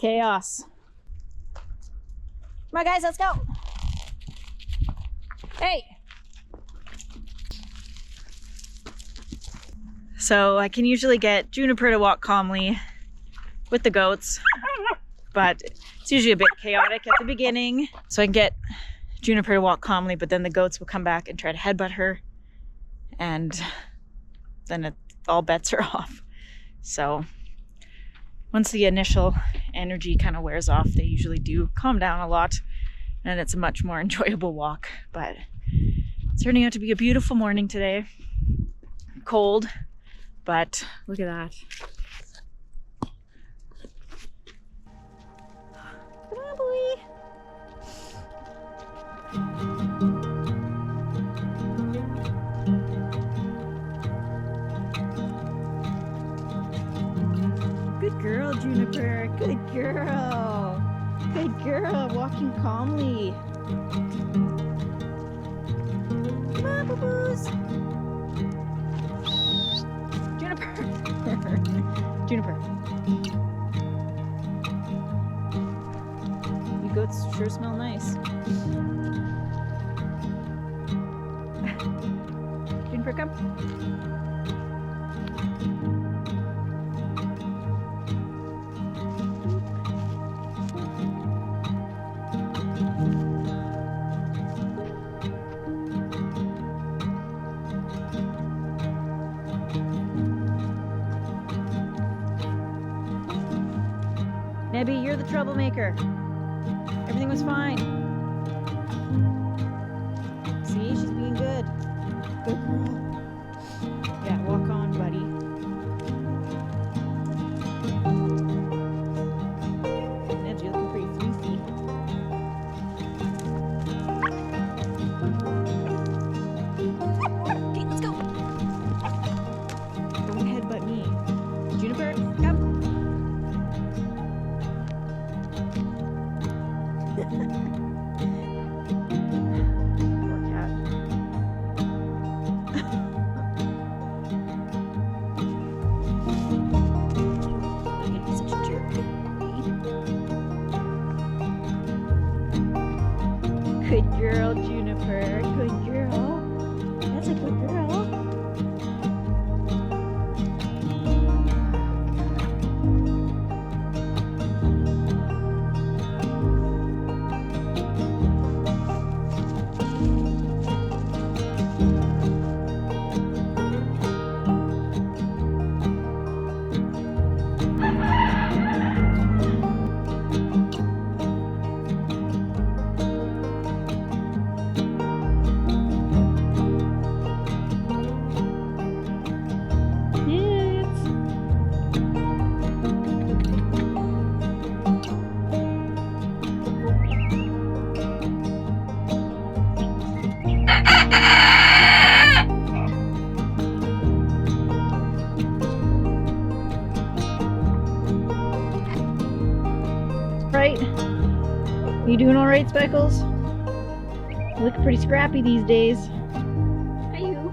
chaos. Come on, guys, let's go. Hey. So I can usually get Juniper to walk calmly with the goats, but it's usually a bit chaotic at the beginning. So I can get Juniper to walk calmly, but then the goats will come back and try to headbutt her, and then all bets are off. So once the initial energy kind of wears off, they usually do calm down a lot, and it's a much more enjoyable walk. But it's turning out to be a beautiful morning today. Cold, but look at that. Come on, boy. Good girl, Juniper. Good girl. Good girl, walking calmly. Come on, boo-boos. Juniper. Juniper. You goats sure smell nice. Juniper, come. Nebby, you're the troublemaker. Everything was fine. See, she's being good. Good girl. Yeah, walk on, buddy. Nebs, you're looking pretty fleecy. Okay, let's go. Don't headbutt me. Juniper, come. Poor cat. You're such a jerk. Good girl, Juniper. Good girl. That's a good girl. Right? You doing all right, Speckles? You look pretty scrappy these days. Hi, you.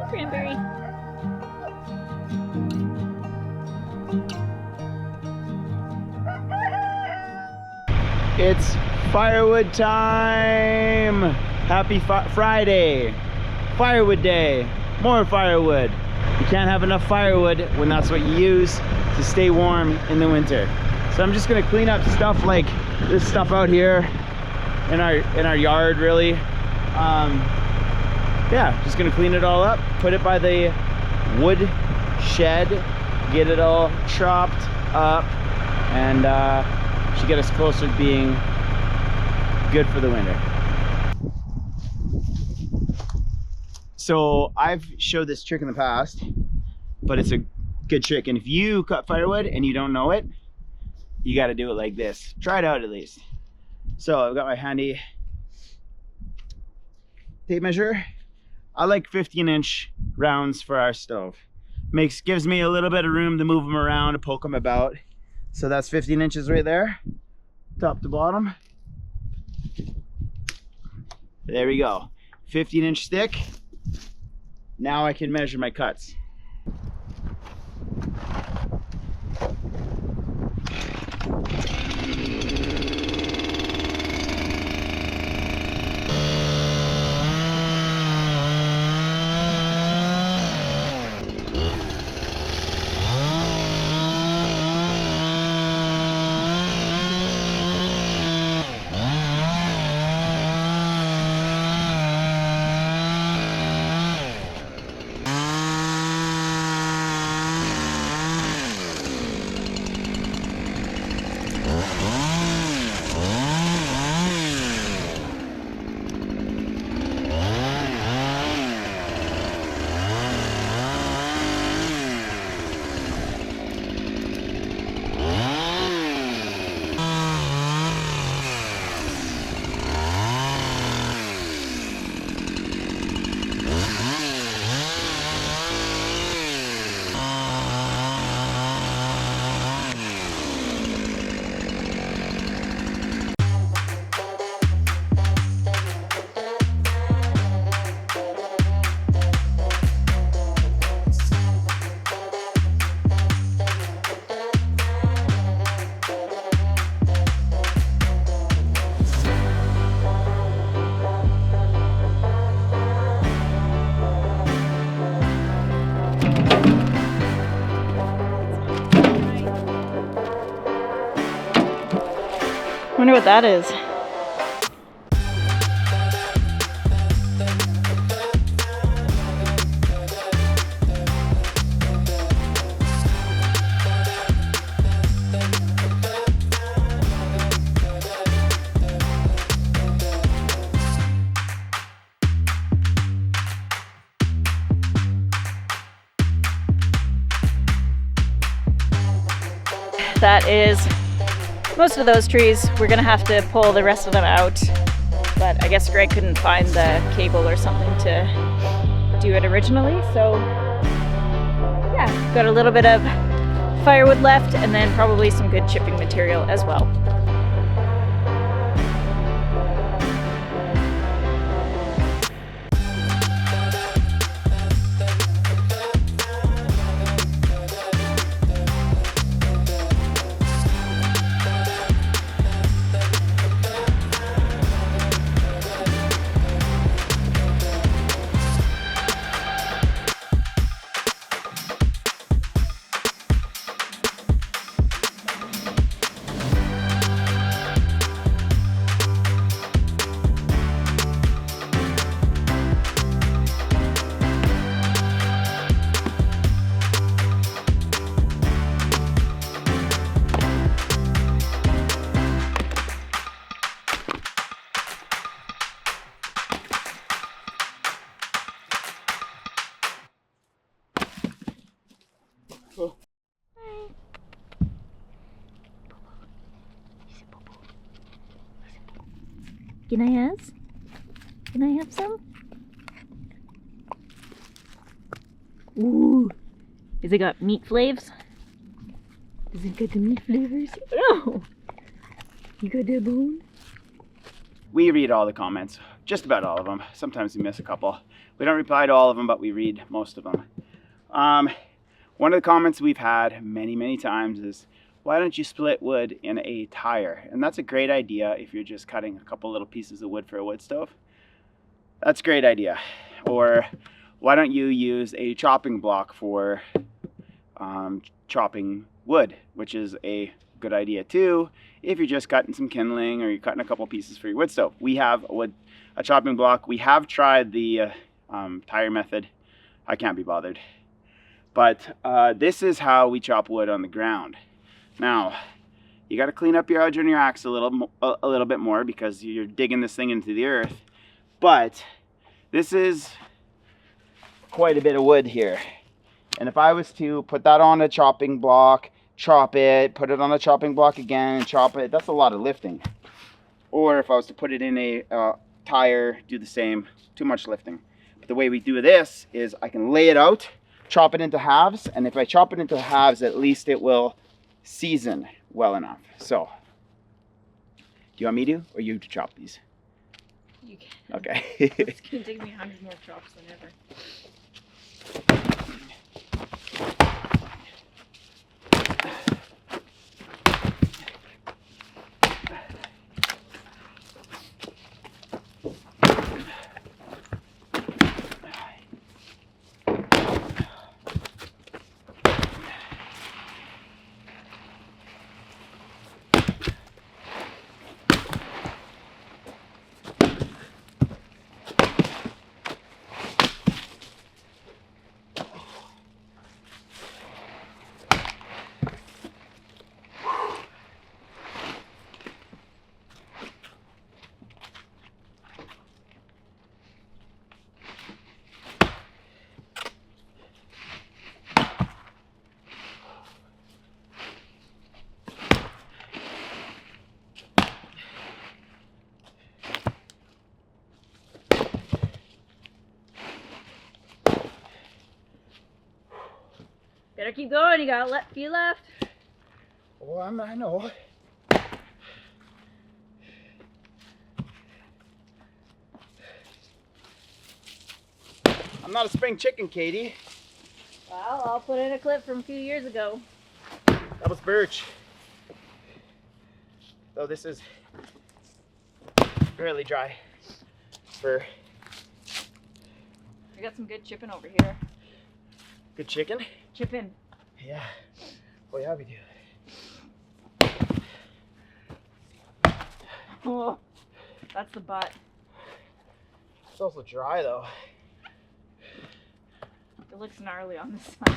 Cranberry. It's firewood time! Happy Friday! Firewood day! More firewood! You can't have enough firewood when that's what you use to stay warm in the winter. So I'm just gonna clean up stuff like this stuff out here in our yard, really. Yeah, just gonna clean it all up, put it by the wood shed, get it all chopped up, and should get us closer to being good for the winter. So I've showed this trick in the past, but it's a good trick. And if you cut firewood and you don't know it, you got to do it like this. Try it out at least. So I've got my handy tape measure. I like 15-inch rounds for our stove. Gives me a little bit of room to move them around, to poke them about. So that's 15 inches right there, top to bottom. There we go. 15-inch stick. Now I can measure my cuts. Wonder what that is. That is most of those trees. We're gonna have to pull the rest of them out, but I guess Greg couldn't find the cable or something to do it originally, so yeah, got a little bit of firewood left and then probably some good chipping material as well. Can I have? Can I have some? Ooh. Has it got meat flavors? Does it got the meat flavors? Oh! You got the bone? We read all the comments, just about all of them. Sometimes we miss a couple. We don't reply to all of them, but we read most of them. One of the comments we've had many times is, why don't you split wood in a tire? And that's a great idea if you're just cutting a couple little pieces of wood for a wood stove. That's a great idea. Or why don't you use a chopping block for chopping wood, which is a good idea too if you're just cutting some kindling or you're cutting a couple pieces for your wood stove. We have a chopping block. We have tried the tire method. I can't be bothered. But this is how we chop wood on the ground. Now, you got to clean up your edge on your axe a little bit more because you're digging this thing into the earth. But this is quite a bit of wood here. And if I was to put that on a chopping block, chop it, put it on a chopping block again, and chop it, that's a lot of lifting. Or if I was to put it in a tire, do the same, too much lifting. But the way we do this is I can lay it out, chop it into halves, and if I chop it into halves, at least it will season well enough. So, do you want me to, or you to chop these? You can. Okay. It's gonna take me 100 more chops than ever. Better keep going. You got a few left. Oh, I know. I'm not a spring chicken, Katie. Well, I'll put in a clip from a few years ago. That was birch. Though this is fairly dry for I got some good chipping over here. good chicken. Chipping. Yeah. Oh yeah, we do. Oh, that's the butt. It's also dry though. It looks gnarly on this side.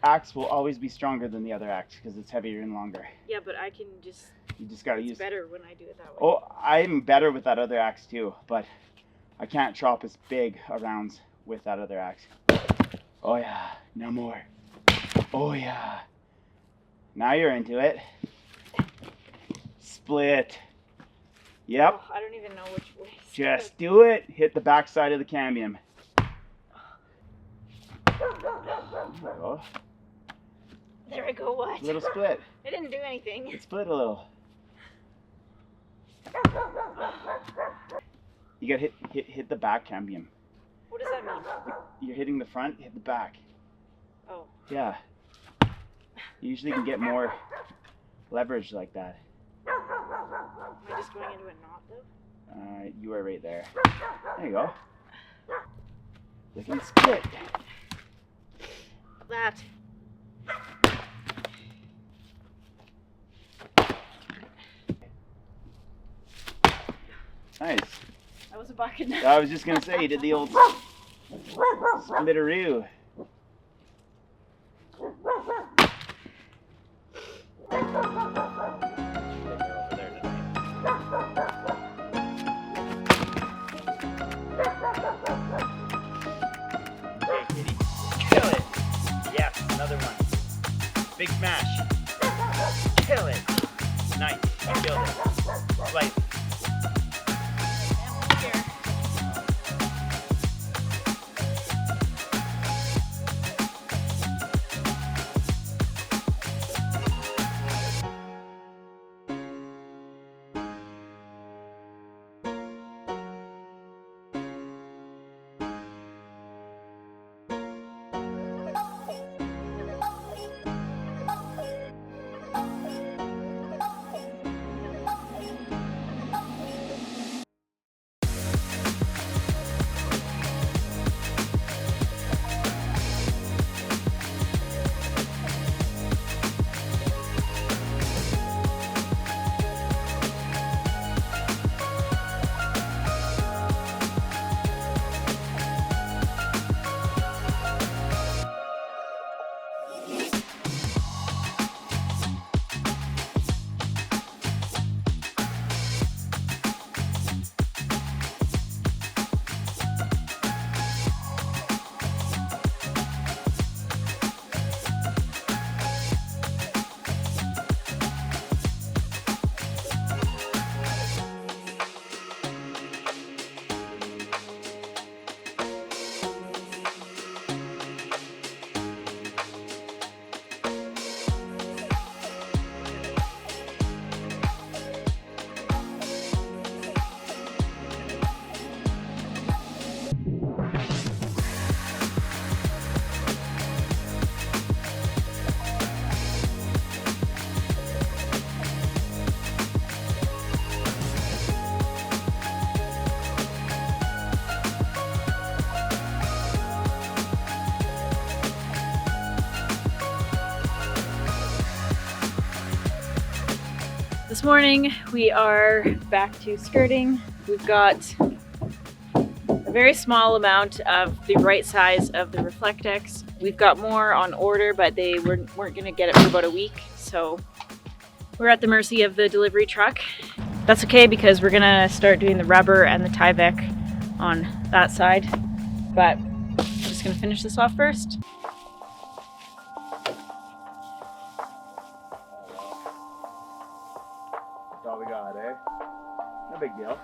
Axe will always be stronger than the other axe because it's heavier and longer. Yeah, but I can just. You just gotta It's use. better when I do it that way. Oh, I'm better with that other axe too, but I can't chop as big rounds with that other axe. Oh yeah, no more. Oh yeah. Now you're into it. Split. Yep. Oh, I don't even know which way. Just do it. Hit the back side of the cambium. Oh, There I go. What? little split. I didn't do anything. It split a little. You gotta hit the back cambium. What does that mean? You're hitting the front, hit the back. Oh. Yeah. You usually can get more leverage like that. Am I just going into a knot though? You are right there. There you go. Looking split. That. Nice. That was a bucket. I was just gonna say, you did the old splitteroo. Okay, kitty. Kill it. Yes, another one. Big smash. Kill it. Nice. You killed it. Slice. this morning we are back to skirting. We've got a very small amount of the right size of the Reflectex. We've got more on order, but they weren't going to get it for about a week, so we're at the mercy of the delivery truck. That's okay because we're gonna start doing the rubber and the Tyvek on that side, but I'm just gonna finish this off first. That's all we got, eh? No big deal.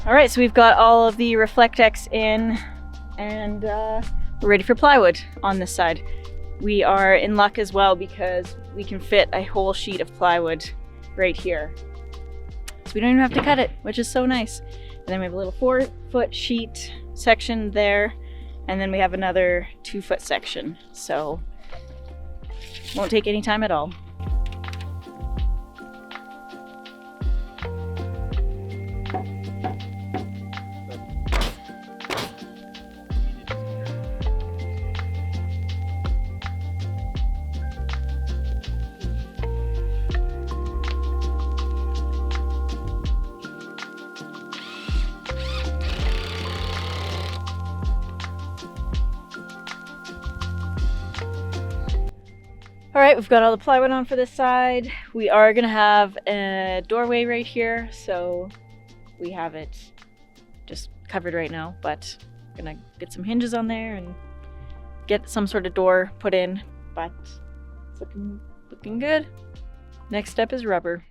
All right, so we've got all of the Reflectex in, and we're ready for plywood on this side. We are in luck as well because we can fit a whole sheet of plywood right here. So we don't even have to cut it, which is so nice. And then we have a little 4-foot sheet section there, and then we have another 2-foot section. So won't take any time at all. All right, we've got all the plywood on for this side. We are gonna have a doorway right here, so we have it just covered right now, but gonna get some hinges on there and get some sort of door put in, but it's looking good. Next step is rubber.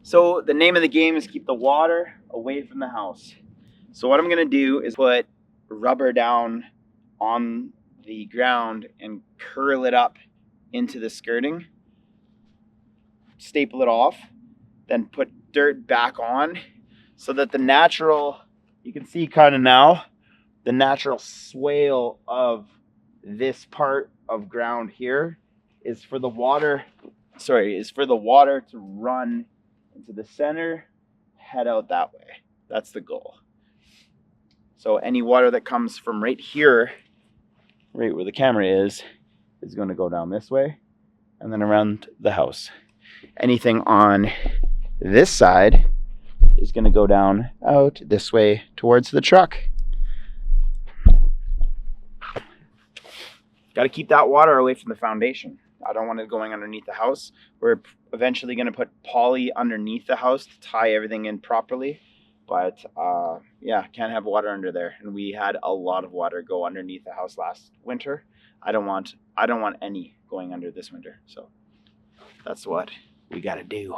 So the name of the game is keep the water away from the house. So what I'm gonna do is put rubber down on the ground and curl it up into the skirting, staple it off, then put dirt back on so that the natural, you can see kind of now, the natural swale of this part of ground here is for the water, to run into the center, head out that way. That's the goal. So any water that comes from right here, right where the camera is going to go down this way and then around the house. Anything on this side is going to go down out this way towards the truck. Got to keep that water away from the foundation. I don't want it going underneath the house. We're eventually going to put poly underneath the house to tie everything in properly. But yeah, can't have water under there. And we had a lot of water go underneath the house last winter. I don't want any going under this winter. So that's what we got to do.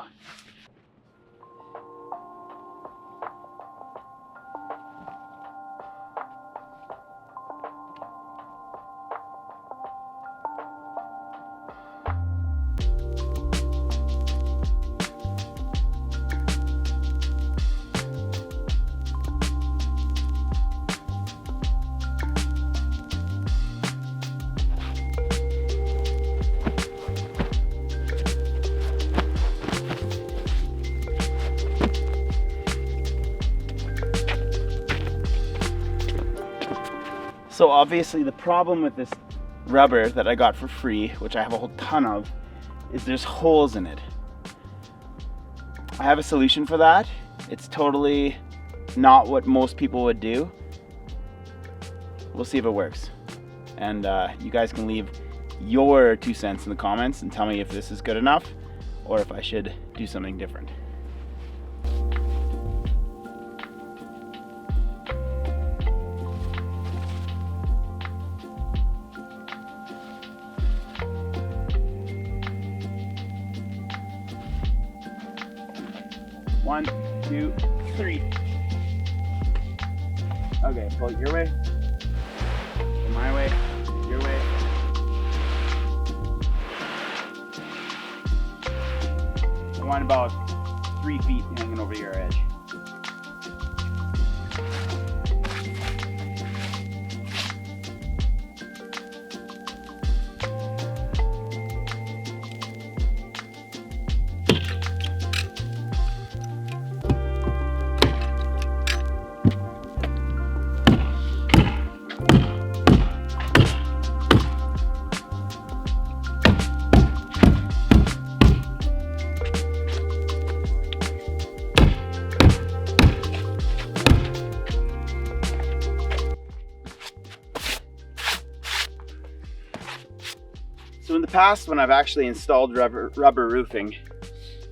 So obviously the problem with this rubber that I got for free, which I have a whole ton of, is there's holes in it. I have a solution for that. It's totally not what most people would do. We'll see if it works. And you guys can leave your 2 cents in the comments and tell me if this is good enough or if I should do something different. One, two, three. Okay, pull it your way. My way, your way. I want about 3 feet hanging over your edge. So in the past, when I've actually installed rubber roofing,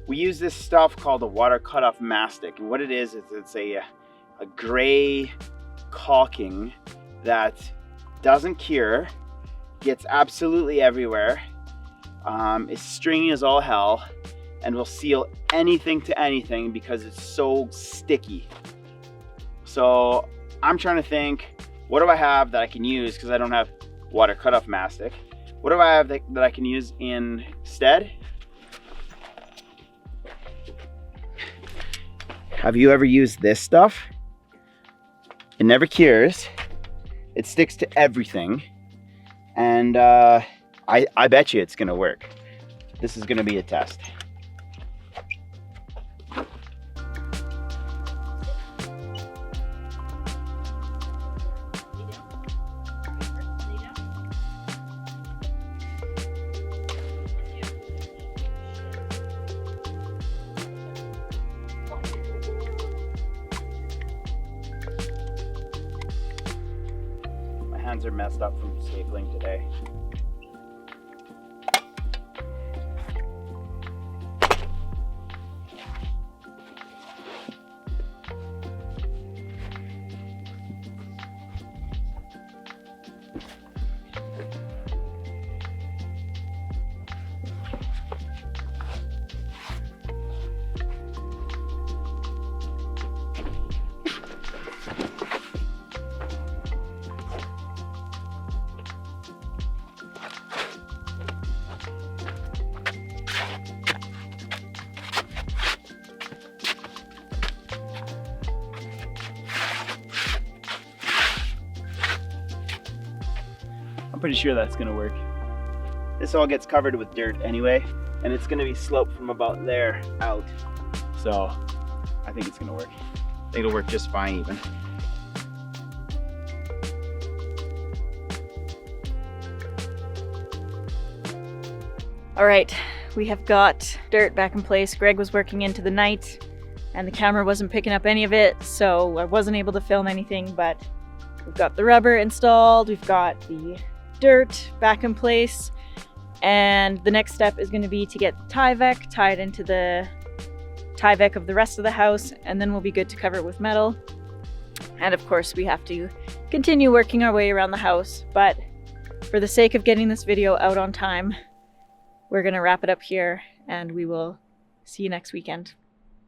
we use this stuff called a water cutoff mastic. And what it is it's a gray caulking that doesn't cure, gets absolutely everywhere, is stringy as all hell, and will seal anything to anything because it's so sticky. So I'm trying to think, what do I have that I can use, because I don't have water cutoff mastic. What do I have that I can use instead? Have you ever used this stuff? It never cures. It sticks to everything. And I bet you it's gonna work. This is gonna be a test. Hands are messed up from stapling today. I'm pretty sure that's gonna work. This all gets covered with dirt anyway, and it's gonna be sloped from about there out. So I think it's gonna work. I think it'll work just fine even. All right, we have got dirt back in place. Greg was working into the night and the camera wasn't picking up any of it, so I wasn't able to film anything, but we've got the rubber installed, we've got the dirt back in place, and the next step is going to be to get the Tyvek tied into the Tyvek of the rest of the house, and then we'll be good to cover it with metal. And of course we have to continue working our way around the house, but for the sake of getting this video out on time, we're going to wrap it up here, and we will see you next weekend.